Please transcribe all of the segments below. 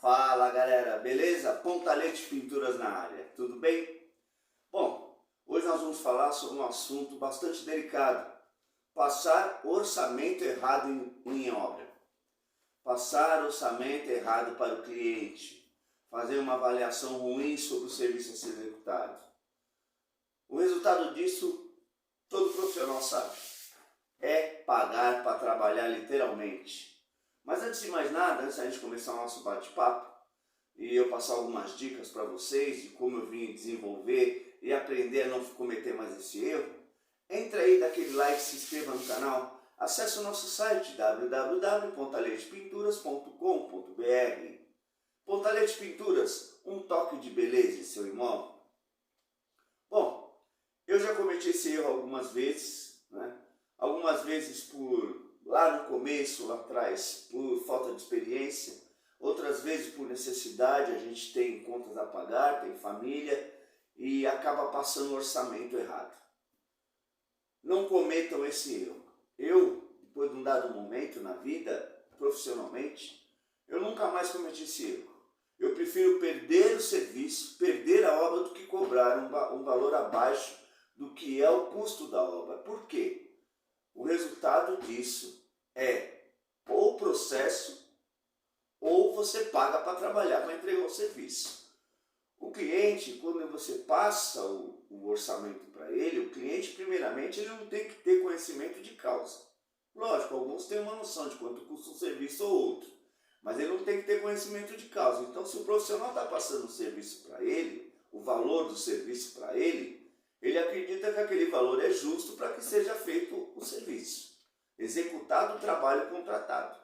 Fala galera, beleza? Pontalete Pinturas na área, tudo bem? Bom, hoje nós vamos falar sobre um assunto bastante delicado: passar orçamento errado em obra. Passar orçamento errado para o cliente, fazer uma avaliação ruim sobre o serviço a ser executado. O resultado disso, todo profissional sabe, é pagar para trabalhar literalmente. Mas antes de mais nada, antes da gente começar o nosso bate-papo e eu passar algumas dicas para vocês de como eu vim desenvolver e aprender a não cometer mais esse erro, entre aí, dá aquele like, se inscreva no canal, acesse o nosso site www.pontaletepinturas.com.br. Pontalete Pinturas, um toque de beleza em seu imóvel. Bom, eu já cometi esse erro algumas vezes, né? Algumas vezes lá no começo, lá atrás, por falta de experiência, outras vezes por necessidade, a gente tem contas a pagar, tem família e acaba passando o orçamento errado. Não cometam esse erro. Eu, depois de um dado momento na vida, profissionalmente, eu nunca mais cometi esse erro. Eu prefiro perder o serviço, perder a obra, do que cobrar um valor abaixo do que é o custo da obra. Por quê? O resultado disso é ou processo ou você paga para trabalhar, para entregar o serviço. O cliente, quando você passa o orçamento para ele, o cliente, primeiramente, ele não tem que ter conhecimento de causa. Lógico, alguns têm uma noção de quanto custa um serviço ou outro, mas ele não tem que ter conhecimento de causa. Então, se o profissional está passando o serviço para ele, o valor do serviço para ele acredita que aquele valor é justo para que seja feito o serviço, executado o trabalho contratado.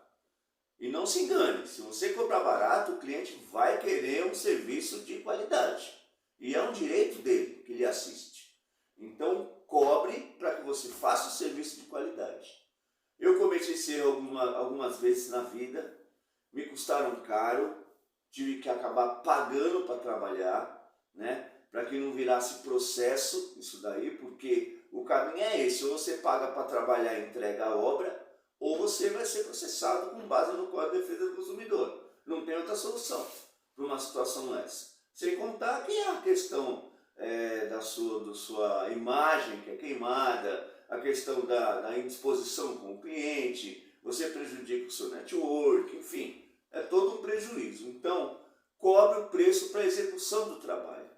E não se engane, se você cobrar barato, o cliente vai querer um serviço de qualidade. E é um direito dele que lhe assiste. Então, cobre para que você faça o serviço de qualidade. Eu cometi esse erro algumas vezes na vida, me custaram caro, tive que acabar pagando para trabalhar, né? Para que não virasse processo isso daí, porque o caminho é esse: ou você paga para trabalhar e entrega a obra, ou você vai ser processado com base no Código de Defesa do Consumidor. Não tem outra solução para uma situação essa. Sem contar que a questão da sua imagem que é queimada, a questão da indisposição com o cliente, você prejudica o seu network, enfim, é todo um prejuízo. Então, cobre o preço para a execução do trabalho.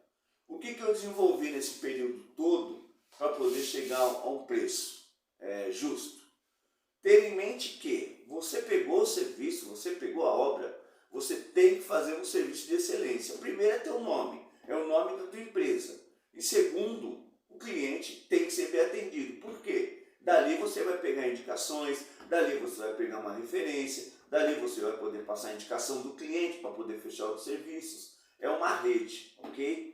O que eu desenvolvi nesse período todo para poder chegar a um preço justo? Ter em mente que você pegou o serviço, você pegou a obra, você tem que fazer um serviço de excelência. Primeiro é teu nome, é o nome da tua empresa. E segundo, o cliente tem que ser bem atendido. Por quê? Dali você vai pegar indicações, dali você vai pegar uma referência, dali você vai poder passar a indicação do cliente para poder fechar os serviços. É uma rede, ok?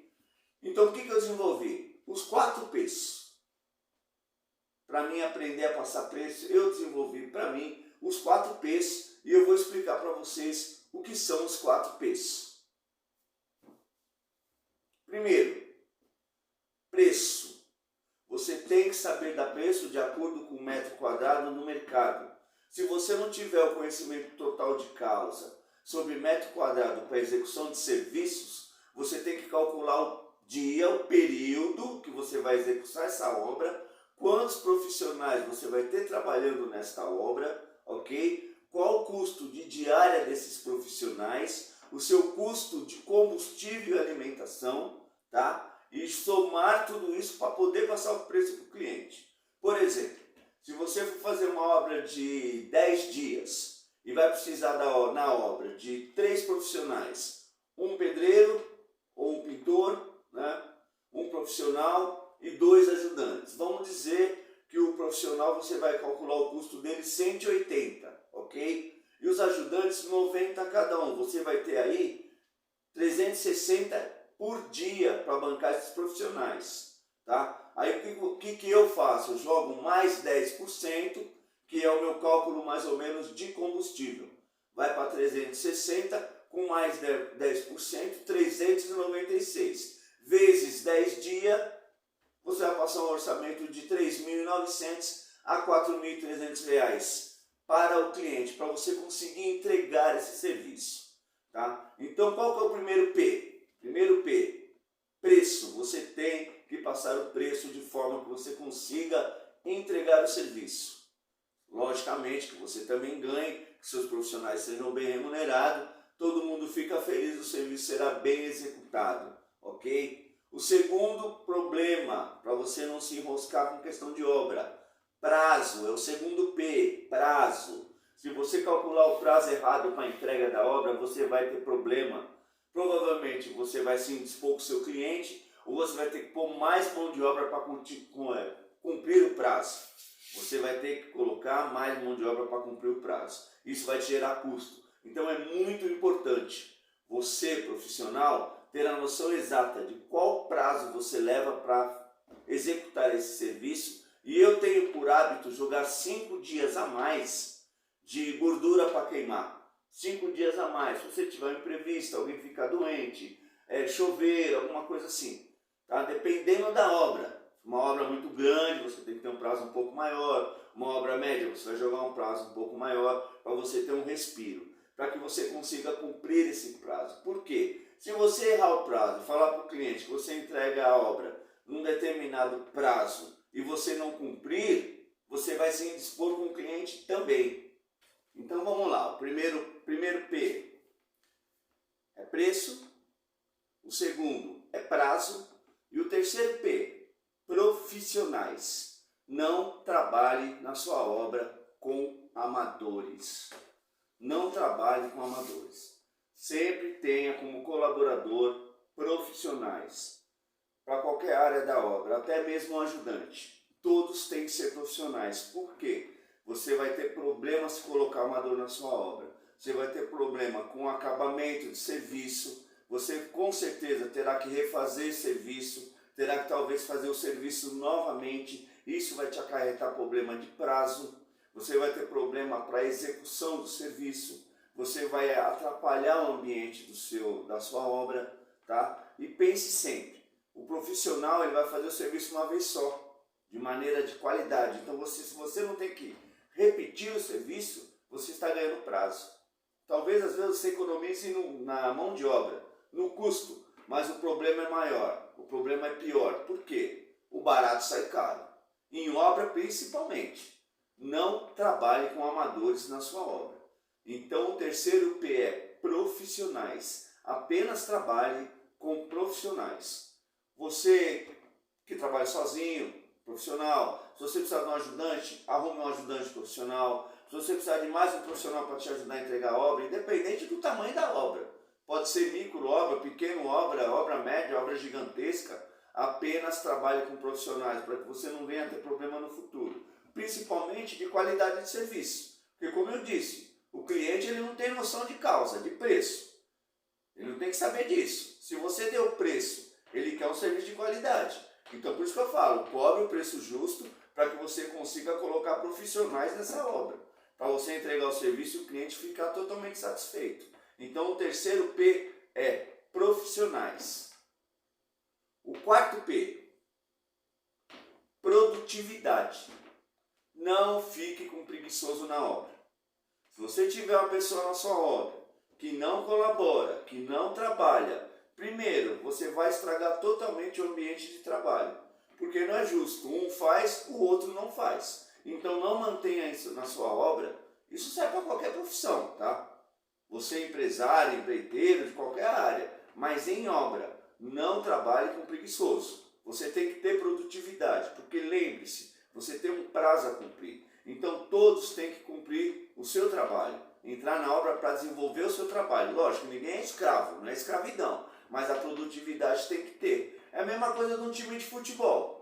Então, o que eu desenvolvi? Os 4 P's. Para mim aprender a passar preço, eu desenvolvi para mim os 4 P's e eu vou explicar para vocês o que são os 4 P's. Primeiro, preço. Você tem que saber dar preço de acordo com o metro quadrado no mercado. Se você não tiver o conhecimento total de causa sobre metro quadrado para execução de serviços, você tem que calcular o dia, o período que você vai executar essa obra, quantos profissionais você vai ter trabalhando nesta obra, ok? Qual o custo de diária desses profissionais, o seu custo de combustível e alimentação, tá? E somar tudo isso para poder passar o preço para o cliente. Por exemplo, se você for fazer uma obra de 10 dias e vai precisar na obra de 3 profissionais, um pedreiro ou um pintor, né? Um profissional e 2 ajudantes. Vamos dizer que o profissional você vai calcular o custo dele 180, ok? E os ajudantes 90 cada um. Você vai ter aí 360 por dia para bancar esses profissionais, tá? Aí o que eu faço? Eu jogo mais 10%, que é o meu cálculo mais ou menos de combustível. Vai para 360, com mais 10%, 396. Vezes 10 dias, você vai passar um orçamento de R$ 3.900 a R$ 4.300 para o cliente, para você conseguir entregar esse serviço. tá? Então qual que é o primeiro P? Primeiro P, preço. Você tem que passar o preço de forma que você consiga entregar o serviço. Logicamente que você também ganhe, que seus profissionais sejam bem remunerados, todo mundo fica feliz, o serviço será bem executado, ok? O segundo problema, para você não se enroscar com questão de obra, prazo, é o segundo P, prazo. Se você calcular o prazo errado para a entrega da obra, você vai ter problema. Provavelmente você vai se indispor com o seu cliente, ou você vai ter que pôr mais mão de obra para cumprir o prazo. Você vai ter que colocar mais mão de obra para cumprir o prazo. Isso vai te gerar custo. Então é muito importante você, profissional, ter a noção exata de qual prazo você leva para executar esse serviço. E eu tenho por hábito jogar 5 dias a mais de gordura para queimar. 5 dias a mais. Se você tiver um imprevisto, alguém ficar doente, chover, alguma coisa assim. Tá? Dependendo da obra. Uma obra muito grande, você tem que ter um prazo um pouco maior. Uma obra média, você vai jogar um prazo um pouco maior para você ter um respiro. Para que você consiga cumprir esse prazo. Por quê? Se você errar o prazo e falar para o cliente que você entrega a obra num determinado prazo e você não cumprir, você vai se indispor com o cliente também. Então vamos lá, o primeiro P é preço, o segundo é prazo e o terceiro P, profissionais. Não trabalhe na sua obra com amadores. Não trabalhe com amadores. Sempre tenha como colaborador profissionais para qualquer área da obra, até mesmo um ajudante. Todos têm que ser profissionais. Por quê? Você vai ter problema se colocar amador na sua obra. Você vai ter problema com o acabamento de serviço. Você com certeza terá que refazer serviço, terá que talvez fazer o serviço novamente. Isso vai te acarretar problema de prazo. Você vai ter problema para a execução do serviço. Você vai atrapalhar o ambiente da sua obra, tá? E pense sempre, o profissional ele vai fazer o serviço uma vez só, de maneira de qualidade. Então se você não tem que repetir o serviço, você está ganhando prazo. Talvez às vezes você economize na mão de obra, no custo, mas o problema é maior, o problema é pior. Por quê? O barato sai caro. Em obra principalmente. Não trabalhe com amadores na sua obra. Então o terceiro P é profissionais. Apenas trabalhe com profissionais. Você que trabalha sozinho, profissional. Se você precisar de um ajudante, arrume um ajudante profissional. Se você precisar de mais um profissional para te ajudar a entregar a obra, independente do tamanho da obra. Pode ser micro obra, pequeno obra, obra média, obra gigantesca. Apenas trabalhe com profissionais para que você não venha ter problema no futuro. Principalmente de qualidade de serviço. Porque como eu disse, o cliente ele não tem noção de causa, de preço. Ele não tem que saber disso. Se você deu preço, ele quer um serviço de qualidade. Então por isso que eu falo, cobre o preço justo para que você consiga colocar profissionais nessa obra. Para você entregar o serviço e o cliente ficar totalmente satisfeito. Então o terceiro P é profissionais. O quarto P, produtividade. Não fique com preguiçoso na obra. Se você tiver uma pessoa na sua obra que não colabora, que não trabalha, primeiro, você vai estragar totalmente o ambiente de trabalho. Porque não é justo. Um faz, o outro não faz. Então não mantenha isso na sua obra. Isso serve para qualquer profissão, tá? Você é empresário, empreiteiro, de qualquer área. Mas em obra, não trabalhe com preguiçoso. Você tem que ter produtividade. Porque lembre-se, você tem um prazo a cumprir. Então todos têm que cumprir o seu trabalho. Entrar na obra para desenvolver o seu trabalho. Lógico, ninguém é escravo, não é escravidão. Mas a produtividade tem que ter. É a mesma coisa de um time de futebol.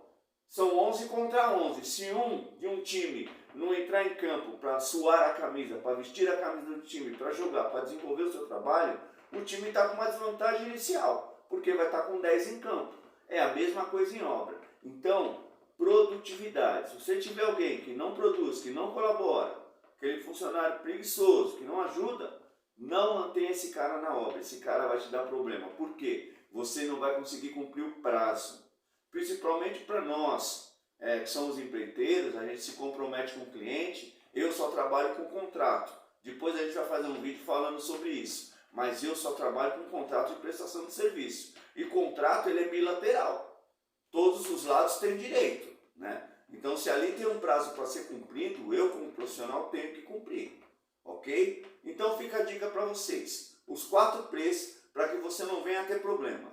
São 11 contra 11. Se um de um time não entrar em campo para suar a camisa, para vestir a camisa do time, para jogar, para desenvolver o seu trabalho, o time está com uma desvantagem inicial, porque vai estar com 10 em campo. É a mesma coisa em obra. Então, produtividade. Se você tiver alguém que não produz, que não colabora, aquele funcionário preguiçoso, que não ajuda, não mantenha esse cara na obra. Esse cara vai te dar problema. Por quê? Você não vai conseguir cumprir o prazo. Principalmente para nós, que somos empreiteiros, a gente se compromete com o cliente. Eu só trabalho com contrato. Depois a gente vai fazer um vídeo falando sobre isso. mas eu só trabalho com contrato de prestação de serviço. E contrato ele é bilateral. Todos os lados têm direito, né? Então, se ali tem um prazo para ser cumprido, eu como profissional tenho que cumprir, ok? Então fica a dica para vocês, os 4 P's para que você não venha a ter problema: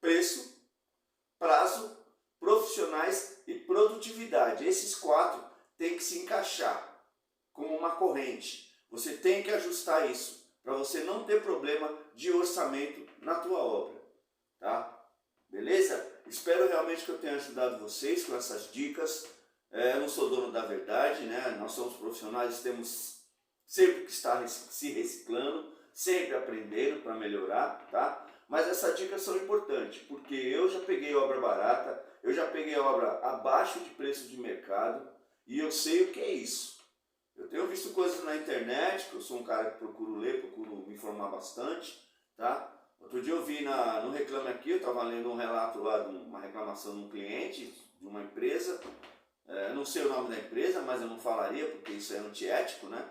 preço, prazo, profissionais e produtividade. Esses 4 têm que se encaixar como uma corrente. Você tem que ajustar isso para você não ter problema de orçamento na tua obra, tá? Beleza? Espero realmente que eu tenha ajudado vocês com essas dicas. Eu não sou dono da verdade, né? Nós somos profissionais, temos sempre que estar se reciclando, sempre aprendendo para melhorar, tá? Mas essas dicas são importantes, porque eu já peguei obra barata, eu já peguei obra abaixo de preço de mercado e eu sei o que é isso. Eu tenho visto coisas na internet, que eu sou um cara que procuro ler, procuro me informar bastante, tá? Outro dia eu vi no Reclame Aqui, eu estava lendo um relato lá de uma reclamação de um cliente, de uma empresa, não sei o nome da empresa, mas eu não falaria porque isso é antiético, né?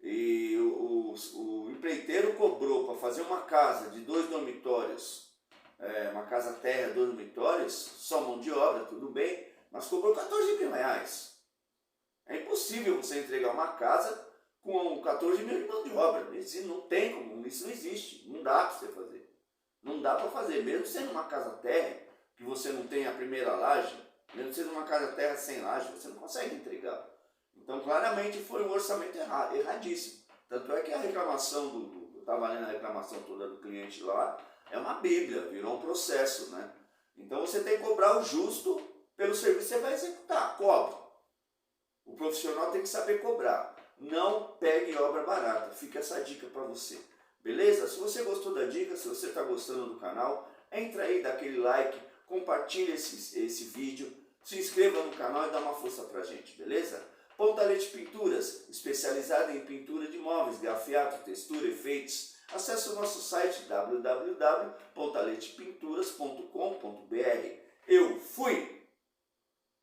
E o empreiteiro cobrou para fazer uma casa de 2 dormitórios, uma casa térrea, 2 dormitórios, só mão de obra, tudo bem, mas cobrou 14 mil reais. É impossível você entregar uma casa com 14 mil de mão de obra. Não tem como, isso não existe. Não dá para você fazer. Não dá para fazer, mesmo sendo uma casa térrea, que você não tem a primeira laje, mesmo sendo uma casa térrea sem laje, você não consegue entregar. Então, claramente, foi um orçamento erradíssimo. Tanto é que a reclamação eu estava lendo a reclamação toda do cliente lá, é uma bíblia, virou um processo, né? Então, você tem que cobrar o justo pelo serviço que você vai executar. Cobre. O profissional tem que saber cobrar. Não pegue obra barata. Fica essa dica para você. Beleza? Se você gostou da dica, se você está gostando do canal, entra aí, dá aquele like, compartilha esse vídeo, se inscreva no canal e dá uma força pra gente, beleza? Pontalete Pinturas, especializada em pintura de móveis, grafiato, textura, efeitos. Acesse o nosso site www.pontaletepinturas.com.br. Eu fui!